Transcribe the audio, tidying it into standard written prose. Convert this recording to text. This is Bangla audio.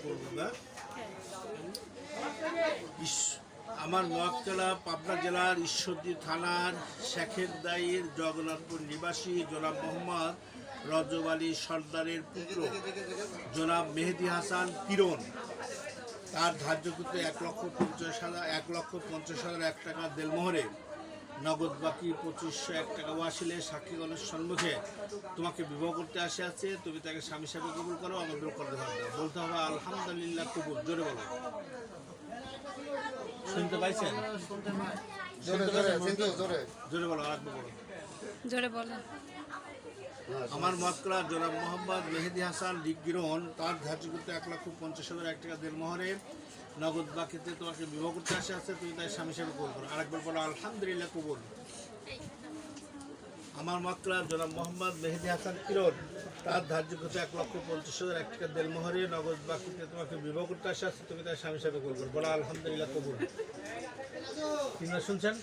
করবো না। আমার নোয়াখালী পাবনা জেলার ঈশ্বরদী থানার শেখের দায়ের জগন্নাথপুর নিবাসী জনাব মোহাম্মদ রজব আলী সর্দারের পুত্র জনাব মেহেদি হাসান কিরণ তার ধার্যকৃত 1,50,000 টাকা দেলমোহরে নগদ বাকি 2,501 টাকা ওয়াসিলে সাক্ষীগণের সম্মুখে তোমাকে বিবাহ করতে আসিয়াছে। তুমি তাকে স্বামী হিসাবে কবুল করো, আমাদের করতে পারবে। বলতে হবে আলহামদুলিল্লাহ কবুল। জোরে বলো। শুনতে পাইছেন? জোরে বলো, আরেকবার বলো। জোরে বলো। আমার মক্কেল জনাব মোহাম্মদ মেহেদি হাসান কিরণ তার ধার্যকৃত 1,50,000 টাকা দেলমোহরে নগদ বাকিতে তোমাকে বিবাহ করতে আসিয়াছে। তুমি তাই স্বামী হিসাবে কবুল করো। আরেকবার বলো আলহামদুলিল্লাহ কবুল। আমার মক্কেল জনাব মোহাম্মদ মেহেদি হাসান কিরণ তার ধার্যকৃত 1,50,000 টাকা দেলমোহরে নগদ বাকিতে তোমাকে বিবাহ করতে আসিয়াছে। তুমি তাই স্বামী হিসাবে কবুল করো। বলো আলহামদুলিল্লাহ কবুল। তিনবার শুনছেন?